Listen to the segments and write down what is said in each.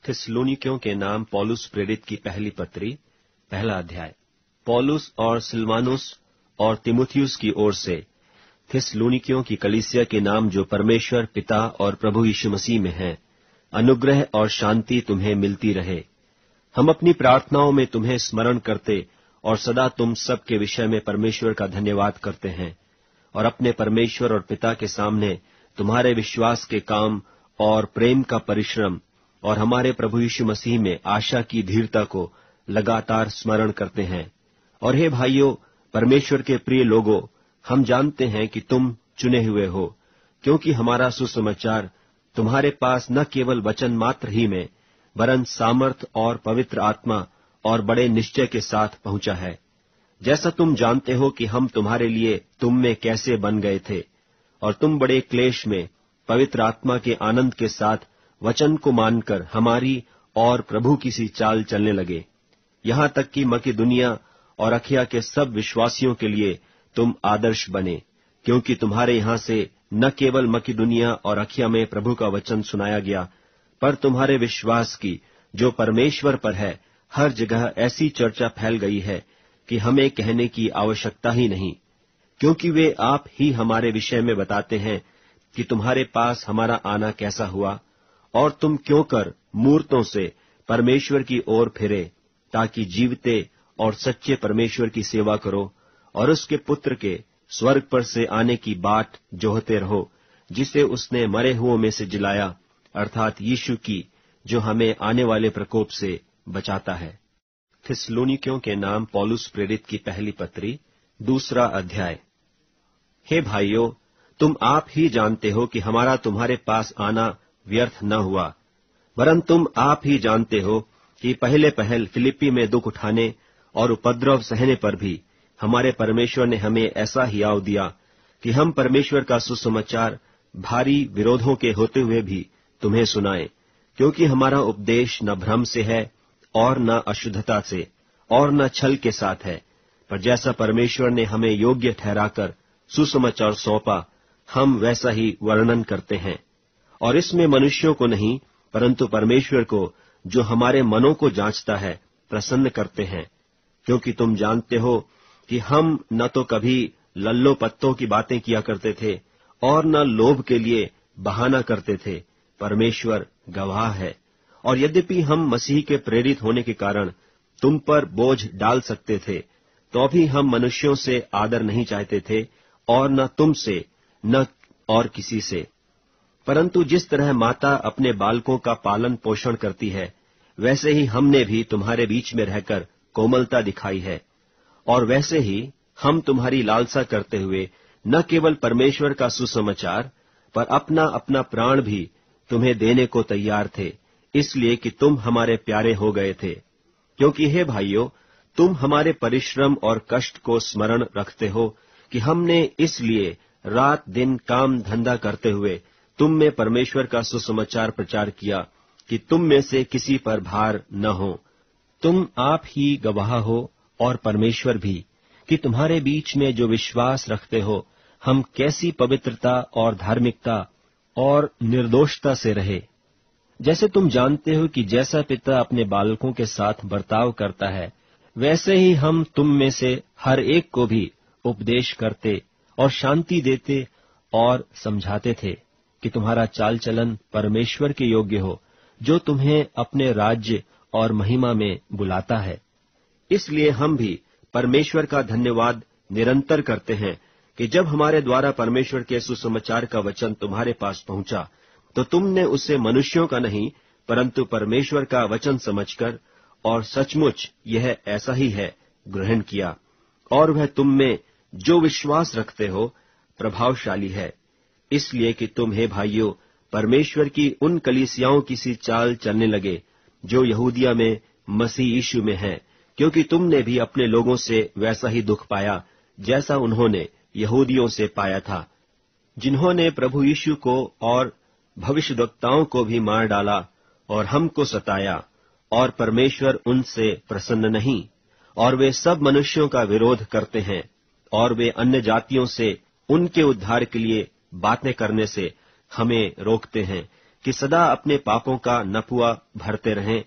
थिस्सलुनीकियों के नाम पौलुस प्रेरित की पहली पत्री, पहला अध्याय। पौलुस और सिलवानुस और तीमुथियुस की ओर से थिस्सलुनीकियों की कलीसिया के नाम जो परमेश्वर पिता और प्रभु यीशु मसीह में है, अनुग्रह और शांति तुम्हें मिलती रहे। हम अपनी प्रार्थनाओं में तुम्हें स्मरण करते और सदा तुम सब के विषय में परमेश्वर का धन्यवाद करते हैं, और अपने परमेश्वर और पिता के सामने तुम्हारे विश्वास के काम और प्रेम का परिश्रम और हमारे प्रभु यीशु मसीह में आशा की धीरता को लगातार स्मरण करते हैं। और हे भाइयों, परमेश्वर के प्रिय लोगों, हम जानते हैं कि तुम चुने हुए हो, क्योंकि हमारा सुसमाचार तुम्हारे पास न केवल वचन मात्र ही में, वरन सामर्थ और पवित्र आत्मा और बड़े निश्चय के साथ पहुंचा है। जैसा तुम जानते हो कि हम तुम्हारे लिए तुम में कैसे बन गए थे, और तुम बड़े क्लेश में पवित्र आत्मा के आनंद के साथ वचन को मानकर हमारी और प्रभु की सी चाल चलने लगे। यहाँ तक कि मकिदुनिया और अखिया के सब विश्वासियों के लिए तुम आदर्श बने, क्योंकि तुम्हारे यहाँ से न केवल मकिदुनिया और अखिया में प्रभु का वचन सुनाया गया, पर तुम्हारे विश्वास की जो परमेश्वर पर है, हर जगह ऐसी चर्चा फैल गई है कि हमें कहने की आवश्यकता ही नहीं, क्योंकि वे आप ही हमारे विषय में बताते हैं कि तुम्हारे पास हमारा आना कैसा हुआ, और तुम क्यों कर मूर्तों से परमेश्वर की ओर फिरे, ताकि जीवते और सच्चे परमेश्वर की सेवा करो और उसके पुत्र के स्वर्ग पर से आने की बाट जोहते रहो, जिसे उसने मरे हुओं में से जिलाया, अर्थात यीशु की, जो हमें आने वाले प्रकोप से बचाता है। थिस्सलुनीकियों के नाम पौलुस प्रेरित की पहली पत्री, दूसरा अध्याय। हे भाइयों, तुम आप ही जानते हो कि हमारा तुम्हारे पास आना व्यर्थ न हुआ, वरन तुम आप ही जानते हो कि पहले पहल फिलिप्पी में दुख उठाने और उपद्रव सहने पर भी हमारे परमेश्वर ने हमें ऐसा हियाव दिया कि हम परमेश्वर का सुसमाचार भारी विरोधों के होते हुए भी तुम्हें सुनाएं, क्योंकि हमारा उपदेश न भ्रम से है और न अशुद्धता से और न छल के साथ है, पर जैसा परमेश्वर ने हमें योग्य ठहराकर सुसमाचार सौंपा, हम वैसा ही वर्णन करते हैं। और इसमें मनुष्यों को नहीं, परंतु परमेश्वर को, जो हमारे मनों को जांचता है, प्रसन्न करते हैं। क्योंकि तुम जानते हो कि हम न तो कभी लल्लो पत्तों की बातें किया करते थे और न लोभ के लिए बहाना करते थे, परमेश्वर गवाह है। और यद्यपि हम मसीह के प्रेरित होने के कारण तुम पर बोझ डाल सकते थे, तो भी हम मनुष्यों से आदर नहीं चाहते थे, और न तुमसे न और किसी से। परंतु जिस तरह माता अपने बालकों का पालन पोषण करती है, वैसे ही हमने भी तुम्हारे बीच में रहकर कोमलता दिखाई है। और वैसे ही हम तुम्हारी लालसा करते हुए न केवल परमेश्वर का सुसमाचार, पर अपना अपना प्राण भी तुम्हें देने को तैयार थे, इसलिए कि तुम हमारे प्यारे हो गए थे। क्योंकि हे भाइयों, तुम हमारे परिश्रम और कष्ट को स्मरण रखते हो कि हमने इसलिए रात दिन काम धंधा करते हुए तुम में परमेश्वर का सुसमाचार प्रचार किया कि तुम में से किसी पर भार न हो। तुम आप ही गवाह हो और परमेश्वर भी, कि तुम्हारे बीच में जो विश्वास रखते हो, हम कैसी पवित्रता और धार्मिकता और निर्दोषता से रहे। जैसे तुम जानते हो कि जैसा पिता अपने बालकों के साथ बर्ताव करता है, वैसे ही हम तुम में से हर एक को भी उपदेश करते और शांति देते और समझाते थे कि तुम्हारा चाल चलन परमेश्वर के योग्य हो, जो तुम्हें अपने राज्य और महिमा में बुलाता है। इसलिए हम भी परमेश्वर का धन्यवाद निरंतर करते हैं कि जब हमारे द्वारा परमेश्वर के सुसमाचार का वचन तुम्हारे पास पहुंचा, तो तुमने उसे मनुष्यों का नहीं, परंतु परमेश्वर का वचन समझकर, और सचमुच यह ऐसा ही है, ग्रहण किया। और वह तुम में जो विश्वास रखते हो प्रभावशाली है, इसलिए कि तुम, हे भाइयों, परमेश्वर की उन कलीसियाओं की सी चाल चलने लगे जो यहूदिया में मसीह यीशु में है, क्योंकि तुमने भी अपने लोगों से वैसा ही दुख पाया जैसा उन्होंने यहूदियों से पाया था, जिन्होंने प्रभु यीशु को और भविष्यद्वक्ताओं को भी मार डाला और हमको सताया, और परमेश्वर उनसे प्रसन्न नहीं। और वे सब मनुष्यों का विरोध करते हैं, और वे अन्य जातियों से उनके उद्धार के लिए बातें करने से हमें रोकते हैं, कि सदा अपने पापों का नपुआ भरते रहें,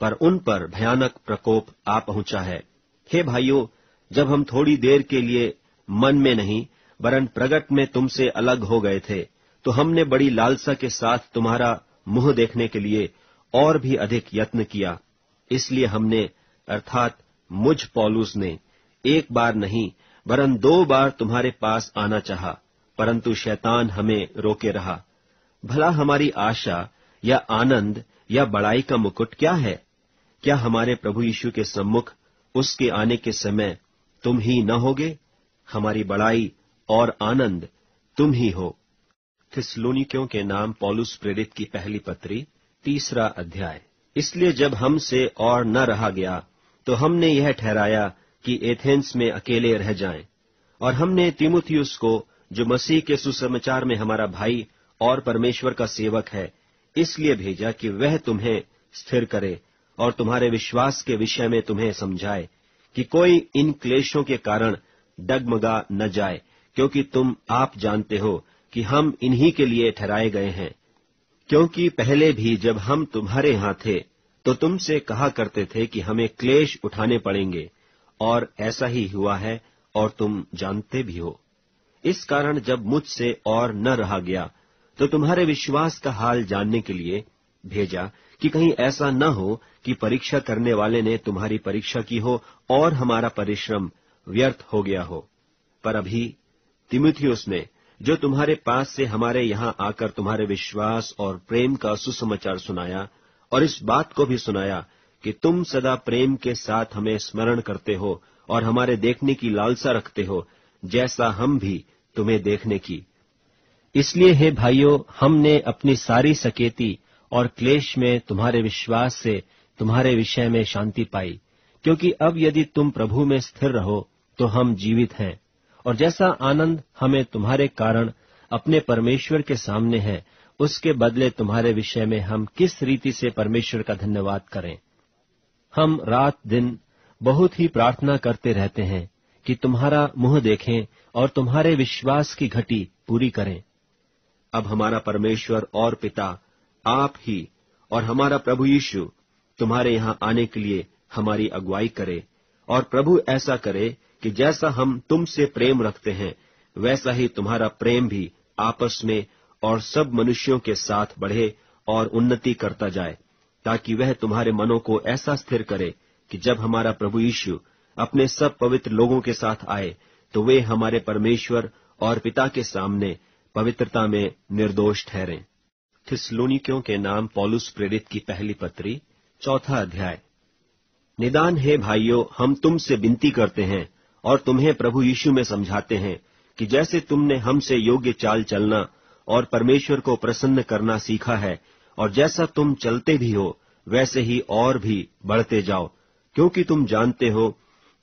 पर उन पर भयानक प्रकोप आ पहुंचा है। हे भाइयों, जब हम थोड़ी देर के लिए मन में नहीं वरन प्रगट में तुमसे अलग हो गए थे, तो हमने बड़ी लालसा के साथ तुम्हारा मुंह देखने के लिए और भी अधिक यत्न किया। इसलिए हमने अर्थात मुझ पौलुस ने एक बार नहीं वरन 2 बार तुम्हारे पास आना चाहा, परंतु शैतान हमें रोके रहा। भला हमारी आशा या आनंद या बड़ाई का मुकुट क्या है? क्या हमारे प्रभु यीशु के सम्मुख उसके आने के समय तुम ही न होगे? हमारी बड़ाई और आनंद तुम ही हो। थिस्सलुनीकियों के नाम पौलुस प्रेरित की पहली पत्री 3 अध्याय। इसलिए जब हमसे और न रहा गया, तो हमने यह ठहराया कि एथेंस में अकेले रह जाएं, और हमने तीमुथियुस को, जो मसीह के सुसमाचार में हमारा भाई और परमेश्वर का सेवक है, इसलिए भेजा कि वह तुम्हें स्थिर करे और तुम्हारे विश्वास के विषय में तुम्हें समझाए कि कोई इन क्लेशों के कारण डगमगा न जाए, क्योंकि तुम आप जानते हो कि हम इन्हीं के लिए ठहराए गए हैं। क्योंकि पहले भी जब हम तुम्हारे यहाँ थे, तो तुमसे कहा करते थे कि हमें क्लेश उठाने पड़ेंगे, और ऐसा ही हुआ है और तुम जानते भी हो। इस कारण जब मुझसे और न रहा गया, तो तुम्हारे विश्वास का हाल जानने के लिए भेजा कि कहीं ऐसा न हो कि परीक्षा करने वाले ने तुम्हारी परीक्षा की हो और हमारा परिश्रम व्यर्थ हो गया हो। पर अभी तीमुथियुस ने, जो तुम्हारे पास से हमारे यहाँ आकर तुम्हारे विश्वास और प्रेम का सुसमाचार सुनाया, और इस बात को भी सुनाया कि तुम सदा प्रेम के साथ हमें स्मरण करते हो और हमारे देखने की लालसा रखते हो, जैसा हम भी तुम्हें देखने की। इसलिए हे भाइयों, हमने अपनी सारी सकेती और क्लेश में तुम्हारे विश्वास से तुम्हारे विषय में शांति पाई, क्योंकि अब यदि तुम प्रभु में स्थिर रहो तो हम जीवित हैं। और जैसा आनंद हमें तुम्हारे कारण अपने परमेश्वर के सामने है, उसके बदले तुम्हारे विषय में हम किस रीति से परमेश्वर का धन्यवाद करें। हम रात दिन बहुत ही प्रार्थना करते रहते हैं कि तुम्हारा मुंह देखें और तुम्हारे विश्वास की घटी पूरी करें। अब हमारा परमेश्वर और पिता आप ही और हमारा प्रभु यीशु तुम्हारे यहाँ आने के लिए हमारी अगुवाई करे, और प्रभु ऐसा करे कि जैसा हम तुमसे प्रेम रखते हैं, वैसा ही तुम्हारा प्रेम भी आपस में और सब मनुष्यों के साथ बढ़े और उन्नति करता जाए, ताकि वह तुम्हारे मनों को ऐसा स्थिर करे कि जब हमारा प्रभु यीशु अपने सब पवित्र लोगों के साथ आए, तो वे हमारे परमेश्वर और पिता के सामने पवित्रता में निर्दोष ठहरें। थिस्सलुनीकियों के नाम पौलुस प्रेरित की पहली पत्री 4 अध्याय। निदान हे भाइयों, हम तुमसे विनती करते हैं और तुम्हें प्रभु यीशु में समझाते हैं कि जैसे तुमने हमसे योग्य चाल चलना और परमेश्वर को प्रसन्न करना सीखा है, और जैसा तुम चलते भी हो, वैसे ही और भी बढ़ते जाओ, क्योंकि तुम जानते हो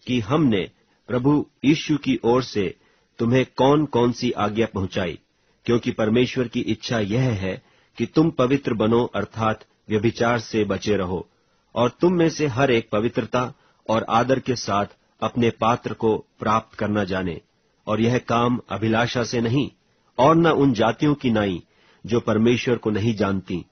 कि हमने प्रभु यीशु की ओर से तुम्हें कौन कौन सी आज्ञा पहुंचाई। क्योंकि परमेश्वर की इच्छा यह है कि तुम पवित्र बनो, अर्थात व्यभिचार से बचे रहो, और तुम में से हर एक पवित्रता और आदर के साथ अपने पात्र को प्राप्त करना जाने। और यह काम अभिलाषा से नहीं, और न उन जातियों की नाई जो परमेश्वर को नहीं जानती,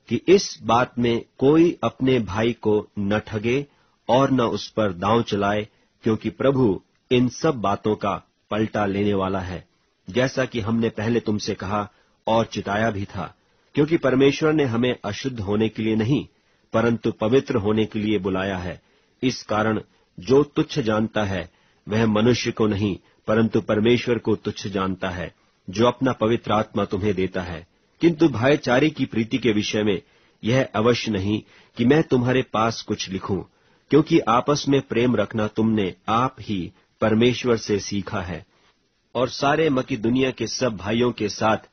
कि इस बात में कोई अपने भाई को न ठगे और न उस पर दांव चलाए, क्योंकि प्रभु इन सब बातों का पलटा लेने वाला है, जैसा कि हमने पहले तुमसे कहा और चिताया भी था। क्योंकि परमेश्वर ने हमें अशुद्ध होने के लिए नहीं, परंतु पवित्र होने के लिए बुलाया है। इस कारण जो तुच्छ जानता है, वह मनुष्य को नहीं, परंतु परमेश्वर को तुच्छ जानता है, जो अपना पवित्र आत्मा तुम्हें देता है। किंतु भाईचारे की प्रीति के विषय में यह अवश्य नहीं कि मैं तुम्हारे पास कुछ लिखूं, क्योंकि आपस में प्रेम रखना तुमने आप ही परमेश्वर से सीखा है, और सारे मकिदुनिया के सब भाइयों के साथ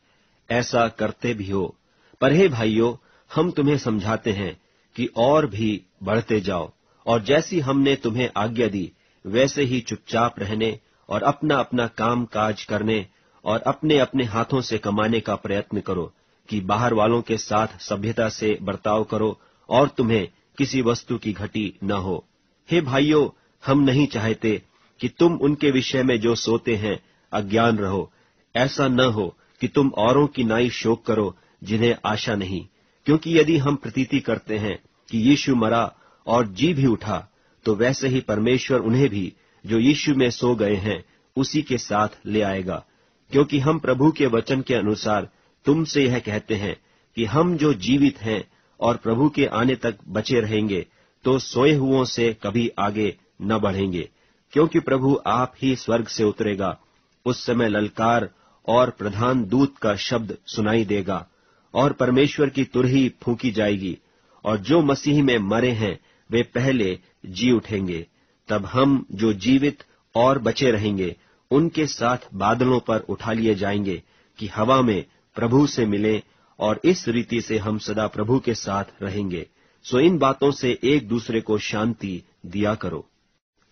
ऐसा करते भी हो। पर हे भाइयों, हम तुम्हें समझाते हैं कि और भी बढ़ते जाओ, और जैसी हमने तुम्हें आज्ञा दी, वैसे ही चुपचाप रहने और अपना अपना काम काज करने और अपने अपने हाथों से कमाने का प्रयत्न करो, कि बाहर वालों के साथ सभ्यता से बर्ताव करो और तुम्हें किसी वस्तु की घटी न हो। हे भाइयों, हम नहीं चाहते कि तुम उनके विषय में जो सोते हैं अज्ञान रहो। ऐसा न हो कि तुम औरों की नाई शोक करो, जिन्हें आशा नहीं, क्योंकि यदि हम प्रतीति करते हैं कि यीशु मरा और जी भी उठा, तो वैसे ही परमेश्वर उन्हें भी जो यीशु में सो गए हैं उसी के साथ ले आएगा। क्योंकि हम प्रभु के वचन के अनुसार तुमसे यह कहते हैं कि हम जो जीवित हैं और प्रभु के आने तक बचे रहेंगे, तो सोए हुओं से कभी आगे न बढ़ेंगे। क्योंकि प्रभु आप ही स्वर्ग से उतरेगा, उस समय ललकार और प्रधान दूत का शब्द सुनाई देगा, और परमेश्वर की तुरही फूंकी जाएगी, और जो मसीह में मरे हैं वे पहले जी उठेंगे। तब हम जो जीवित और बचे रहेंगे उनके साथ बादलों पर उठा लिए जाएंगे कि हवा में प्रभु से मिले, और इस रीति से हम सदा प्रभु के साथ रहेंगे। सो इन बातों से एक दूसरे को शांति दिया करो।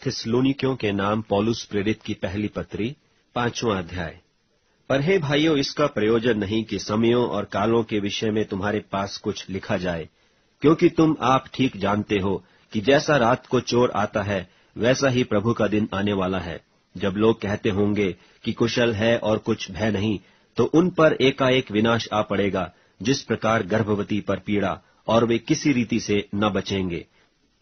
थिस्सलुनीकियों के नाम पौलुस प्रेरित की पहली पत्री, 5वां अध्याय। पर हे भाइयों, इसका प्रयोजन नहीं कि समयों और कालों के विषय में तुम्हारे पास कुछ लिखा जाए, क्योंकि तुम आप ठीक जानते हो कि जैसा रात को चोर आता है वैसा ही प्रभु का दिन आने वाला है। जब लोग कहते होंगे कि कुशल है और कुछ भय नहीं, तो उन पर एकाएक विनाश आ पड़ेगा, जिस प्रकार गर्भवती पर पीड़ा, और वे किसी रीति से न बचेंगे।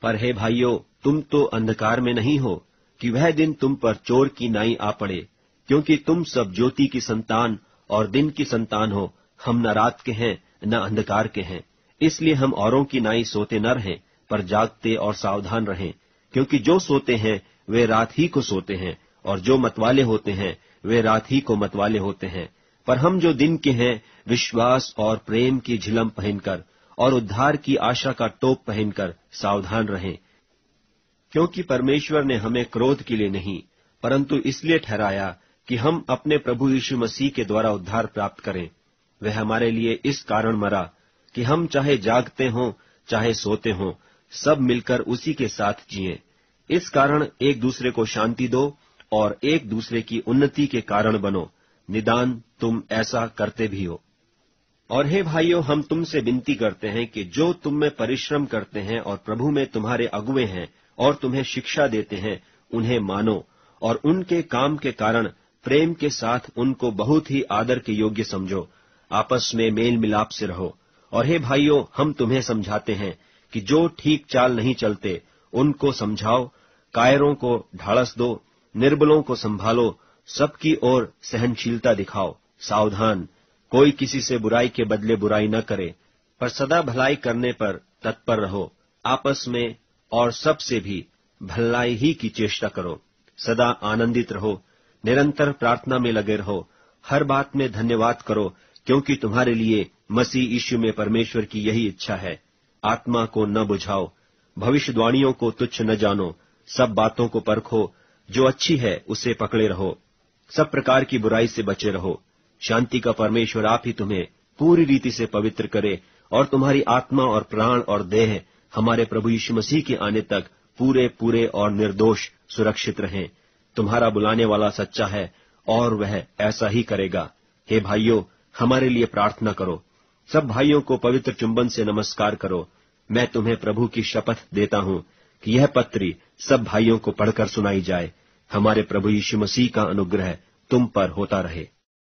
पर हे भाइयों, तुम तो अंधकार में नहीं हो कि वह दिन तुम पर चोर की नाई आ पड़े, क्योंकि तुम सब ज्योति की संतान और दिन की संतान हो। हम न रात के हैं न अंधकार के हैं। इसलिए हम औरों की नाई सोते न रहें, पर जागते और सावधान रहें। क्योंकि जो सोते हैं वे रात ही को सोते हैं, और जो मतवाले होते हैं वे रात ही को मतवाले होते हैं। पर हम जो दिन के हैं विश्वास और प्रेम की झिलम पहनकर और उद्धार की आशा का टोप पहनकर सावधान रहें। क्योंकि परमेश्वर ने हमें क्रोध के लिए नहीं, परंतु इसलिए ठहराया कि हम अपने प्रभु यीशु मसीह के द्वारा उद्धार प्राप्त करें। वह हमारे लिए इस कारण मरा कि हम चाहे जागते हों चाहे सोते हों, सब मिलकर उसी के साथ जिएं। इस कारण एक दूसरे को शांति दो और एक दूसरे की उन्नति के कारण बनो, निदान तुम ऐसा करते भी हो। और हे भाइयों, हम तुमसे विनती करते हैं कि जो तुम में परिश्रम करते हैं और प्रभु में तुम्हारे अगुए हैं और तुम्हें शिक्षा देते हैं, उन्हें मानो, और उनके काम के कारण प्रेम के साथ उनको बहुत ही आदर के योग्य समझो। आपस में मेल मिलाप से रहो। और हे भाइयों, हम तुम्हें समझाते हैं कि जो ठीक चाल नहीं चलते उनको समझाओ, कायरों को ढाढ़स दो, निर्बलों को संभालो, सबकी ओर सहनशीलता दिखाओ। सावधान, कोई किसी से बुराई के बदले बुराई न करे, पर सदा भलाई करने पर तत्पर रहो। आपस में और सब से भी भलाई ही की चेष्टा करो। सदा आनंदित रहो, निरंतर प्रार्थना में लगे रहो, हर बात में धन्यवाद करो, क्योंकि तुम्हारे लिए मसीह यीशु में परमेश्वर की यही इच्छा है। आत्मा को न बुझाओ, भविष्यवाणियों को तुच्छ न जानो, सब बातों को परखो, जो अच्छी है उसे पकड़े रहो, सब प्रकार की बुराई से बचे रहो। शांति का परमेश्वर आप ही तुम्हें पूरी रीति से पवित्र करे, और तुम्हारी आत्मा और प्राण और देह हमारे प्रभु यीशु मसीह के आने तक पूरे पूरे और निर्दोष सुरक्षित रहें। तुम्हारा बुलाने वाला सच्चा है और वह ऐसा ही करेगा। हे भाइयों, हमारे लिए प्रार्थना करो। सब भाइयों को पवित्र चुंबन से नमस्कार करो। मैं तुम्हें प्रभु की शपथ देता हूं कि यह पत्री सब भाइयों को पढ़कर सुनाई जाए। हमारे प्रभु यीशु मसीह का अनुग्रह तुम पर होता रहे।